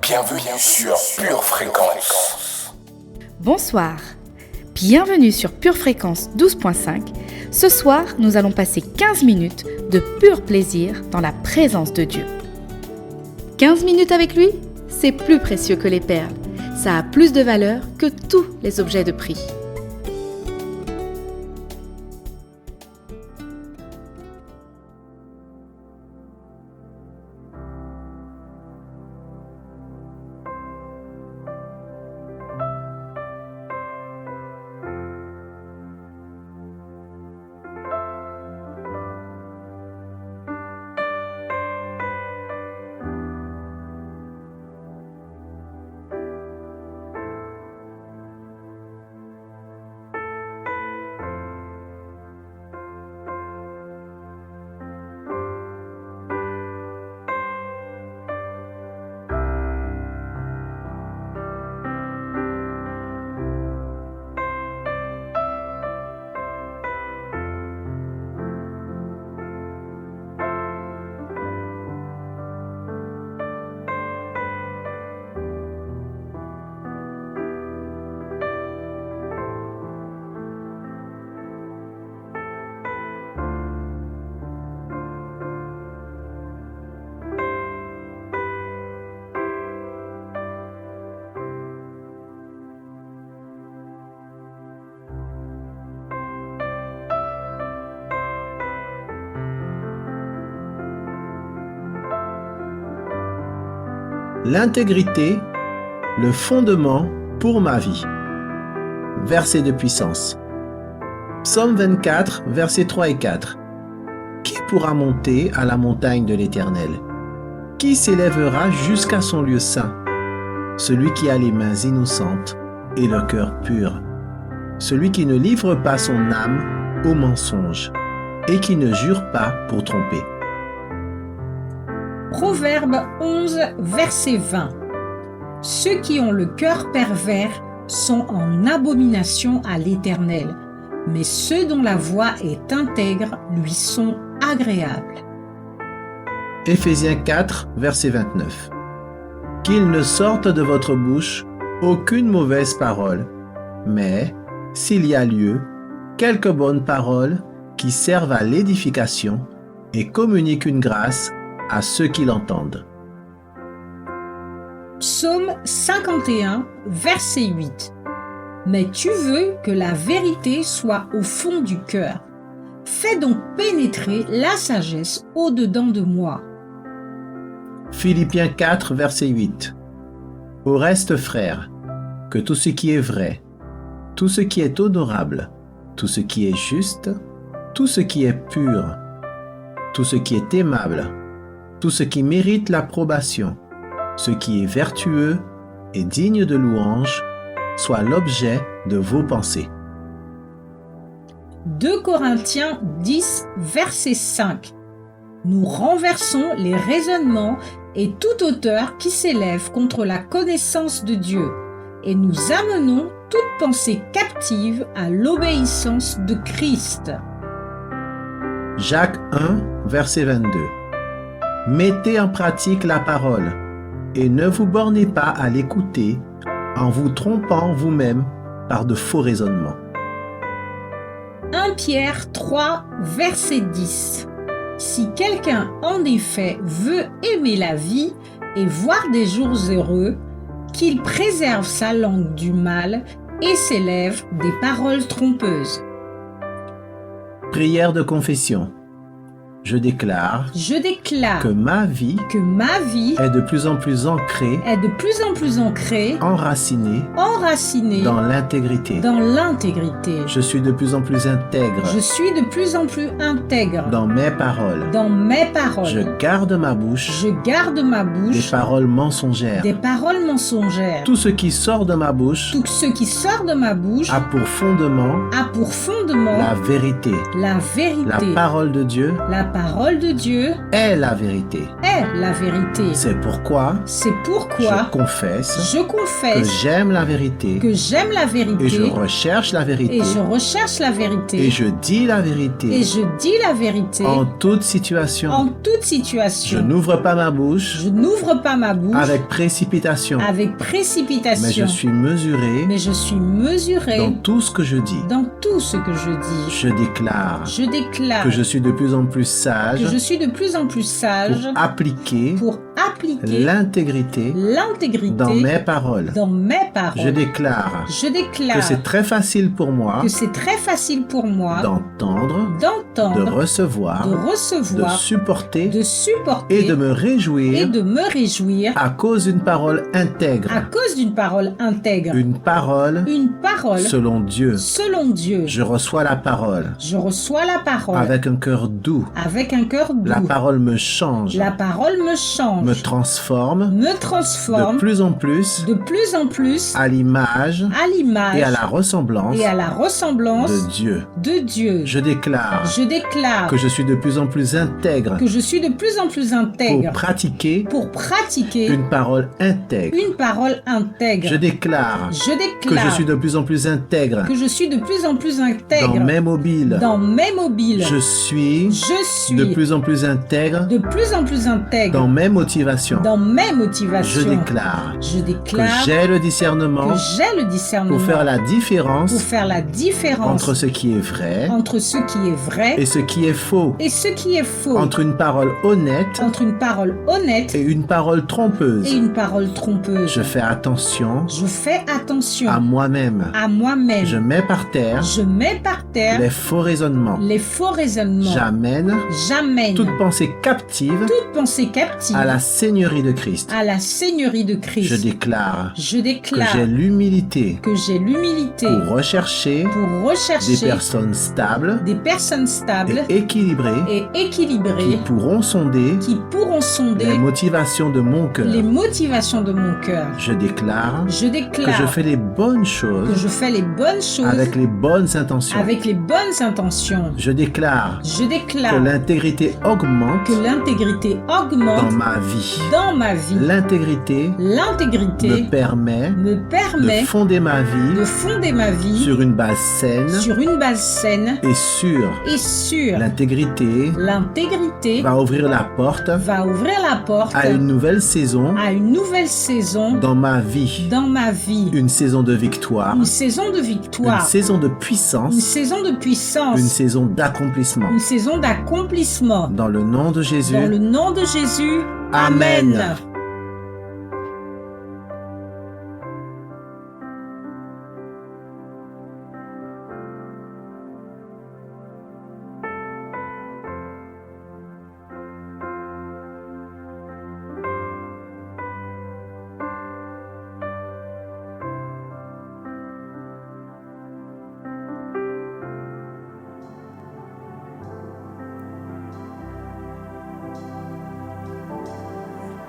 Bienvenue sur Pure Fréquence. Bonsoir, bienvenue sur Pure Fréquence 12.5. Ce soir, nous allons passer 15 minutes de pur plaisir dans la présence de Dieu. 15 minutes avec lui, c'est plus précieux que les perles. Ça a plus de valeur que tous les objets de prix. L'intégrité, le fondement pour ma vie. Verset de puissance. Psaume 24, versets 3 et 4. Qui pourra monter à la montagne de l'Éternel? Qui s'élèvera jusqu'à son lieu saint? Celui qui a les mains innocentes et le cœur pur. Celui qui ne livre pas son âme au mensonge et qui ne jure pas pour tromper. Proverbe 11, verset 20. Ceux qui ont le cœur pervers sont en abomination à l'Éternel, mais ceux dont la voix est intègre lui sont agréables. Éphésiens 4, verset 29. Qu'il ne sorte de votre bouche aucune mauvaise parole, mais, s'il y a lieu, quelques bonnes paroles qui servent à l'édification et communiquent une grâce à ceux qui l'entendent. Psaume 51, verset 8. Mais tu veux que la vérité soit au fond du cœur. Fais donc pénétrer la sagesse au-dedans de moi. Philippiens 4, verset 8. Au reste, frères, que tout ce qui est vrai, tout ce qui est honorable, tout ce qui est juste, tout ce qui est pur, tout ce qui est aimable, tout ce qui mérite l'approbation, ce qui est vertueux et digne de louange, soit l'objet de vos pensées. 2 Corinthiens 10, verset 5. Nous renversons les raisonnements et toute hauteur qui s'élève contre la connaissance de Dieu, et nous amenons toute pensée captive à l'obéissance de Christ. Jacques 1, verset 22. Mettez en pratique la parole et ne vous bornez pas à l'écouter en vous trompant vous-même par de faux raisonnements. 1 Pierre 3, verset 10. Si quelqu'un en effet veut aimer la vie et voir des jours heureux, qu'il préserve sa langue du mal et ses lèvres des paroles trompeuses. Prière de confession. Je déclare que ma vie est de plus en plus ancrée, enracinée dans l'intégrité. Je suis de plus en plus intègre dans mes paroles. Je garde ma bouche des paroles mensongères. Tout ce qui sort de ma bouche a pour fondement la vérité, la parole de Dieu parole de Dieu est la vérité. est la vérité. C'est pourquoi C'est pourquoi je confesse je que confesse j'aime la vérité que j'aime la vérité et je recherche la vérité et je recherche la vérité et je dis la vérité et je dis la vérité en toute situation. en toute Je situation. n'ouvre pas ma bouche Je n'ouvre pas ma bouche avec précipitation, avec mais je précipitation, suis mesuré mais je suis mesuré dans tout ce que je dis. dans tout ce que je dis. Je déclare Je déclare que je suis de plus en plus sage que je suis de plus en plus sage pour appliquer pour appliquer l'intégrité l'intégrité dans mes paroles. dans mes paroles. Je déclare Je déclare que c'est très facile pour moi que c'est très facile pour moi d'entendre, de d'entendre, recevoir, de de recevoir, supporter de supporter et de me et réjouir de me réjouir à cause d'une parole intègre, à cause d'une parole intègre, une parole une parole selon Dieu. selon Dieu. Je reçois la parole Je reçois la parole avec un cœur doux. avec un cœur doux. La parole me change, La parole me change, me transforme me de transforme plus en plus de plus en plus à l'image à l'image et à la ressemblance et à la ressemblance de Dieu. de Dieu. Je déclare Je déclare que je suis de plus en plus intègre que je suis de plus en plus pour intègre pratiquer pour pratiquer une parole intègre. une parole intègre. Je déclare Je que déclare je suis de plus en plus intègre que je suis de plus en plus intègre dans mes mobiles. dans mes mobiles. Je suis Je suis de plus en plus intègre de plus en plus intègre dans mes motivations. dans mes motivations. Je déclare Je que déclare j'ai le discernement que j'ai le discernement pour faire la différence pour faire la différence entre ce qui est vrai entre ce qui est vrai et ce qui est faux, et ce qui est faux, entre une parole honnête entre une parole honnête et une parole trompeuse. et une parole trompeuse. Je fais attention Je fais attention à moi-même. à moi-même. Je mets par terre Je mets par terre les faux raisonnements. les faux raisonnements. J'amène J'amène toute pensée captive toute pensée captive à la seigneurie de Christ. à la seigneurie de Christ. Je déclare Je que déclare j'ai l'humilité que j'ai l'humilité pour rechercher pour rechercher des personnes stables des personnes stables et équilibrées et équilibrées qui pourront sonder qui pourront sonder les motivations de mon cœur. les motivations de mon cœur. Je déclare Je que déclare je fais les bonnes que choses je fais les bonnes choses avec les bonnes intentions. avec les bonnes intentions. Je déclare Je que déclare l'intégrité augmente que l'intégrité dans augmente ma vie. dans ma vie. L'intégrité L'intégrité me permet me permet de fonder ma vie de fonder ma vie sur une base saine sur une base saine et sûre. et sûre. L'intégrité L'intégrité va ouvrir la porte va ouvrir la porte à une nouvelle saison à une nouvelle saison dans ma vie. dans ma vie. Une saison de victoire, Une saison de une victoire, saison de une puissance, saison de puissance, une saison d'accomplissement. une saison d'accomplissement. Dans le nom de Jésus. Dans le nom de Jésus, Amen. Amen.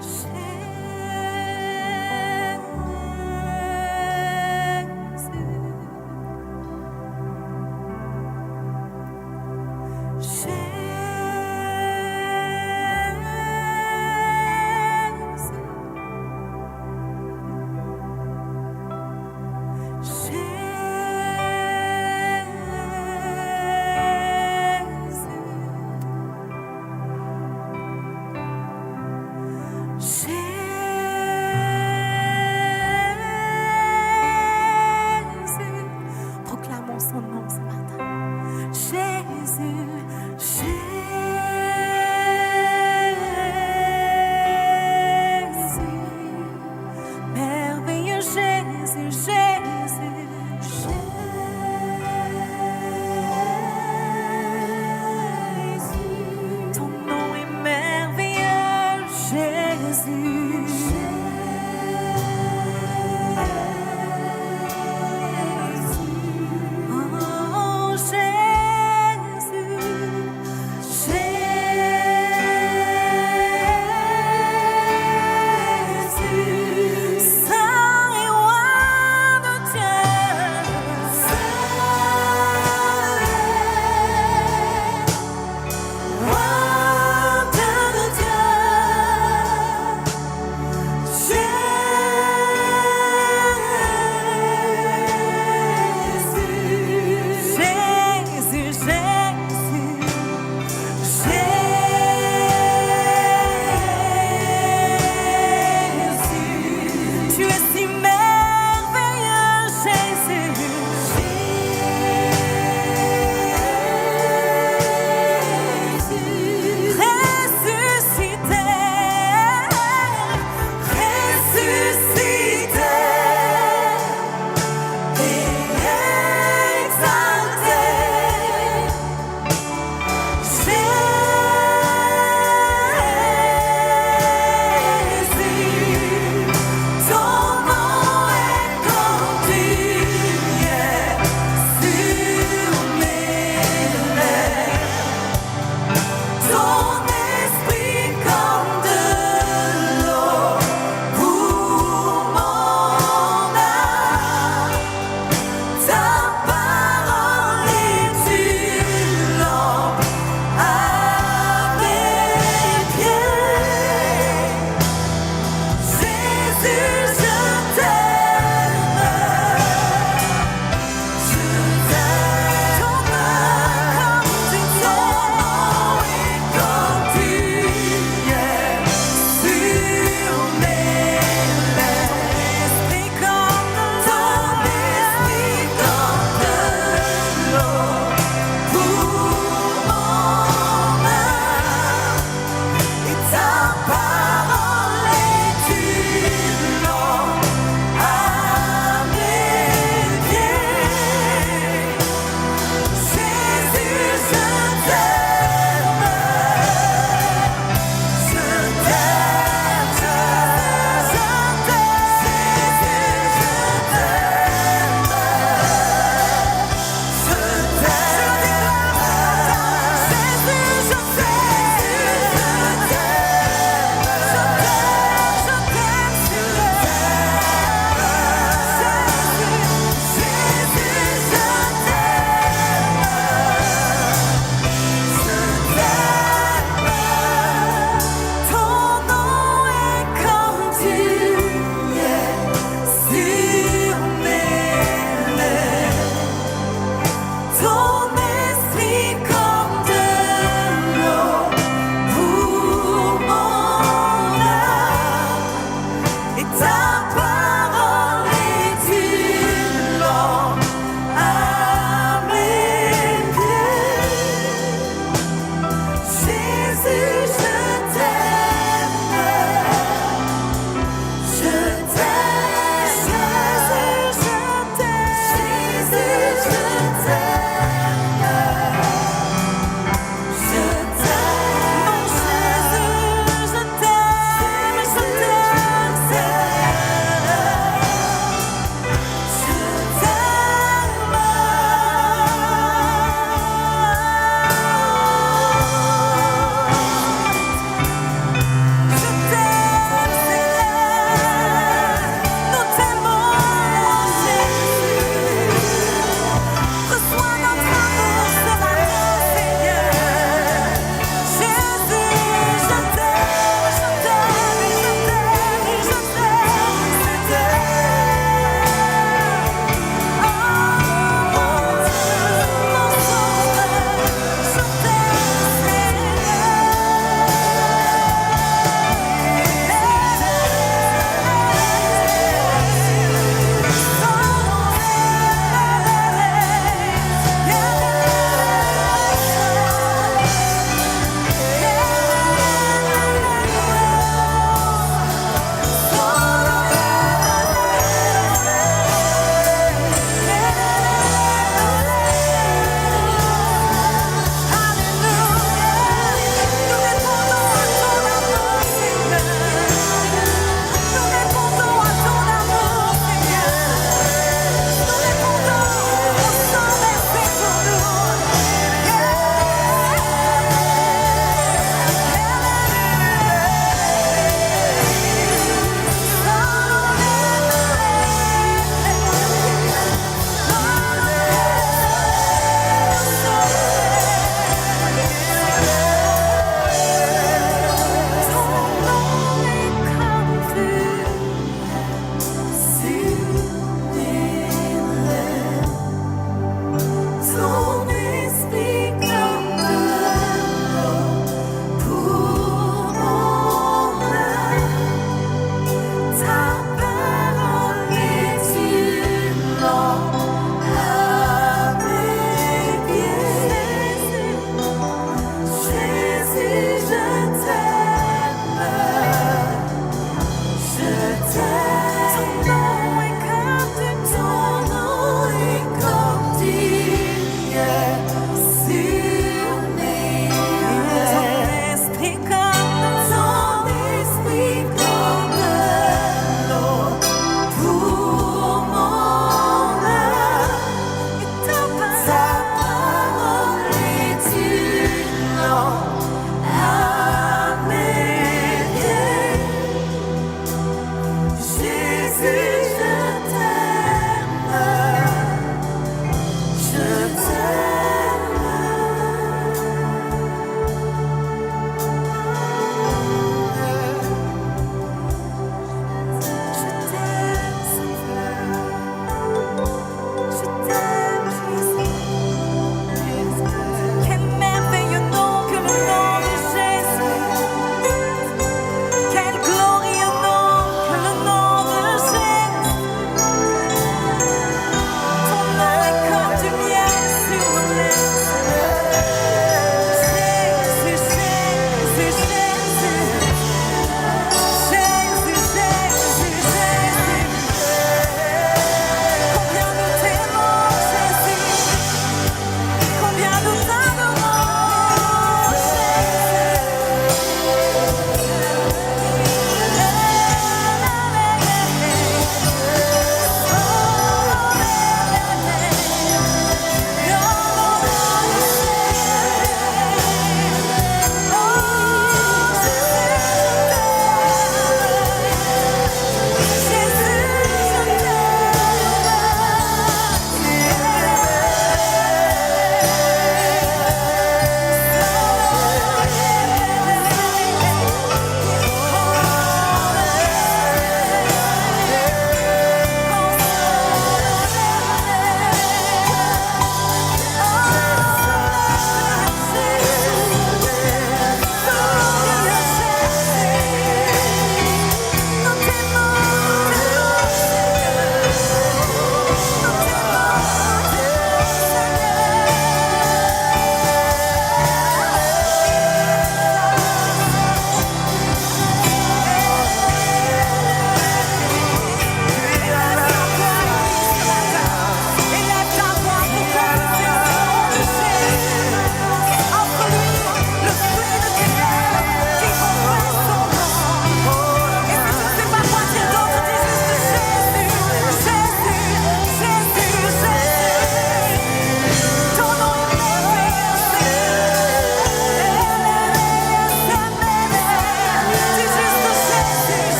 Say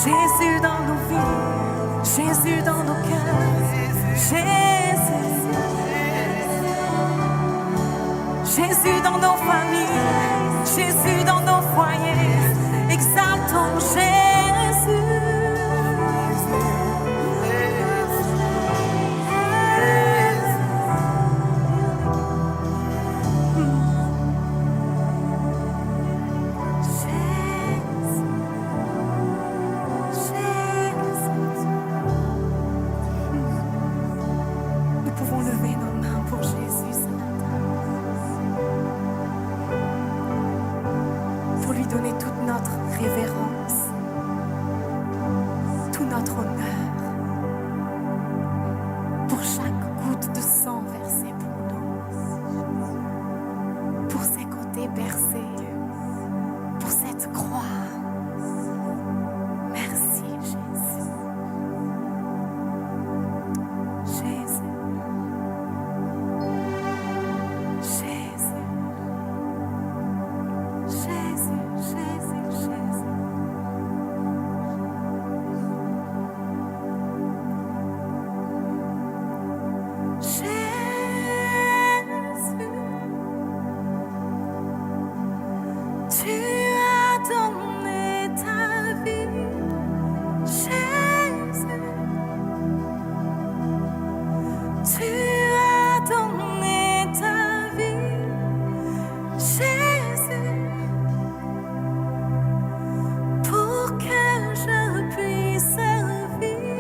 Jésus dans nos vies, Jésus dans nos cœurs, Jésus. Jésus dans nos familles, Jésus dans nos foyers, exaltons Jésus. Nous pouvons lever nos mains pour Jésus ce matin, pour lui donner toute notre révérence. Jésus, pour que je puisse servir.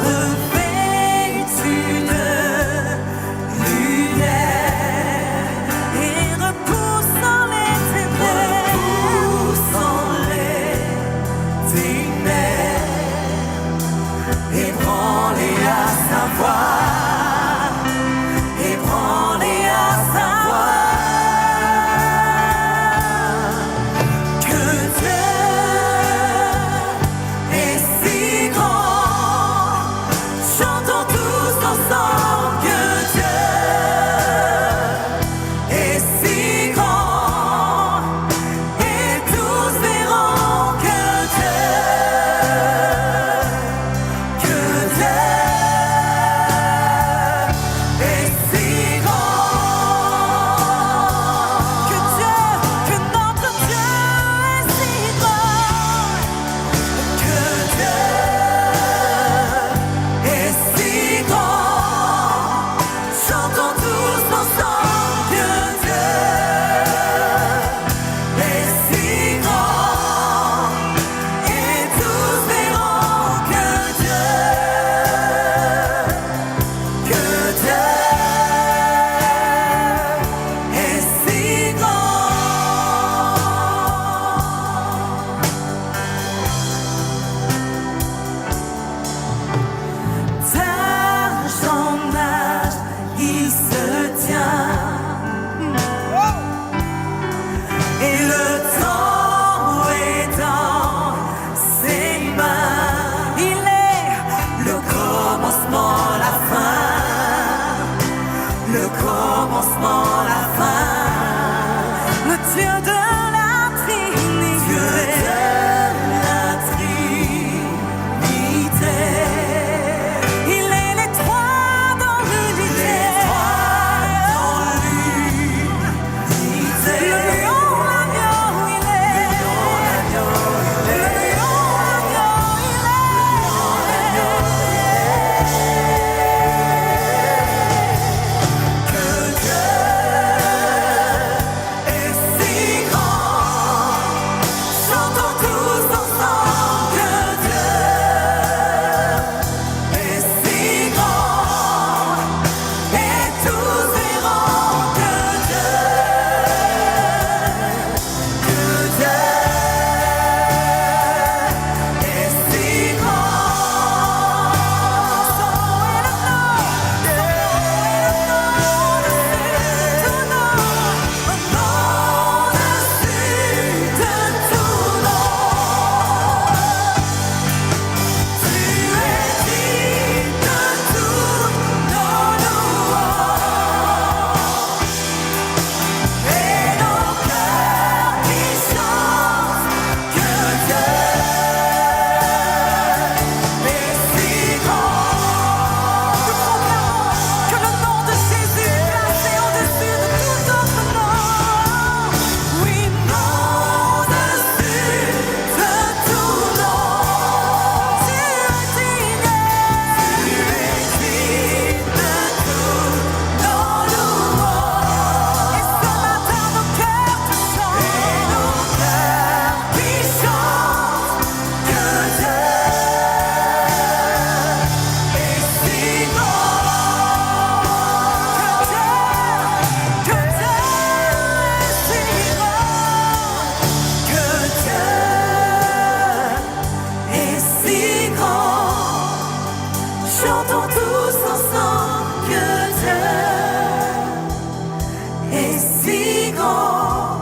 Revêtu Chantons tous ensemble que Dieu est si grand,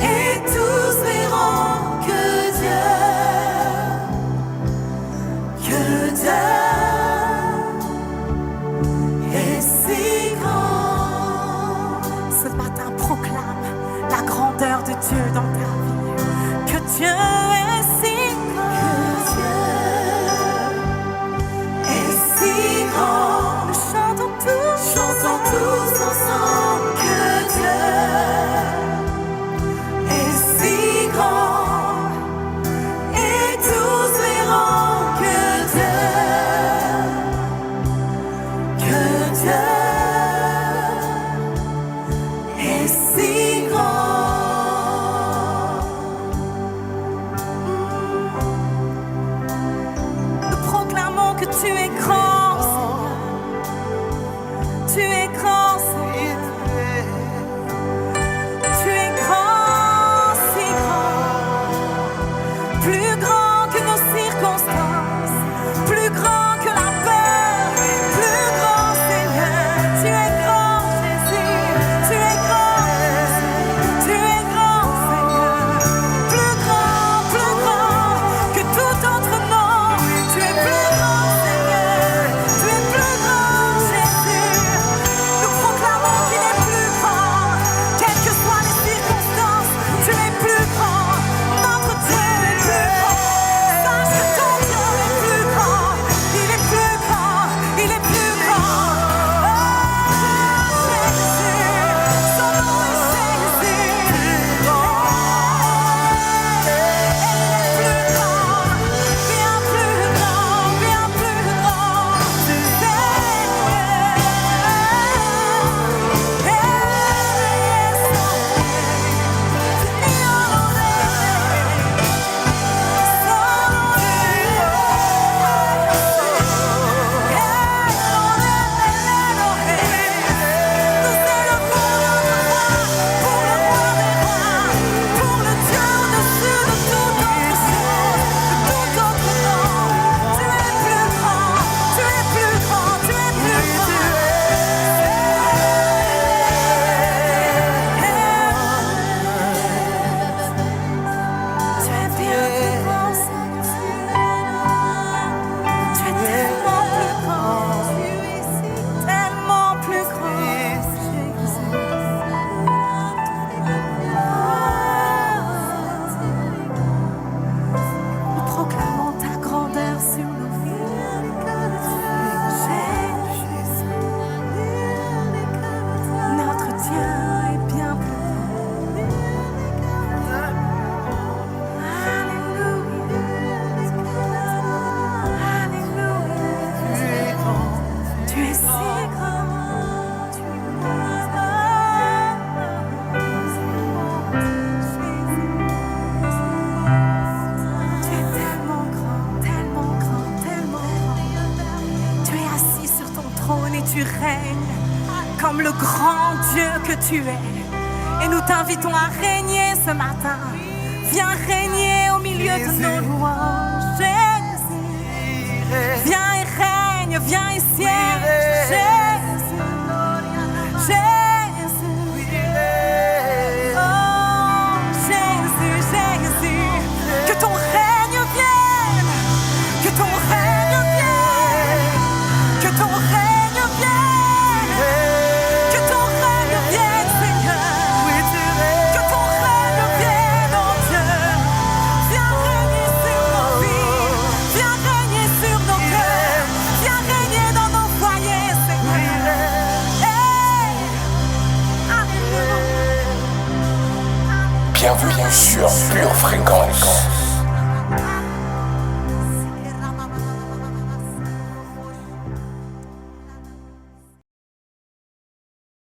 et tous verront que Dieu est si grand. Ce matin proclame la grandeur de Dieu dans ta vie, que Dieu est si grand. Chantons tous ensemble que Dieu est si grand, et tous verront que Dieu est si grand. Nous proclamons que tu es grand, Seigneur. Tu es grand, Seigneur. Tu es grand, si grand. Plus grand que nos circonstances, plus grand que la peur, plus grand, Seigneur. Tu es grand, Jésus. Tu es grand, tu es grand, Seigneur. Plus grand que tout autre nom. Tu es plus grand, Seigneur. Tu es plus grand, Jésus. Nous proclamons qu'il est plus grand. Quelles que soient les circonstances, tu es plus grand. Notre Dieu est plus grand. Sache que ton Dieu est plus grand. Il est plus grand. Il est plus grand. Oh, Jésus. Son nom est Jésus. Et il est plus grand. Bien plus grand. Bien plus grand. Nous proclamons ta grandeur sur nos vies. Jésus, notre Dieu est bien plus grand. Alléluia. Alléluia. Tu es si grand. Tu es tellement grand, tellement grand, tellement grand. Tu es assis sur ton trône et tu règnes comme le grand Dieu que tu es. Et nous t'invitons à régner ce matin. Viens régner au milieu de nos louanges. Jésus, viens et règne, viens et siège. Jésus, Jésus. Oh, Jésus, Jésus. Que ton règne vienne. Que ton règne vienne. Que ton règne vienne. Que ton règne vienne, Seigneur. Que ton règne vienne, oh Dieu. Viens régner sur nos vies. Viens régner sur nos cœurs. Viens régner dans nos foyers, Seigneur. Hey! Alléluia. Bienvenue sur Pure Fréquence.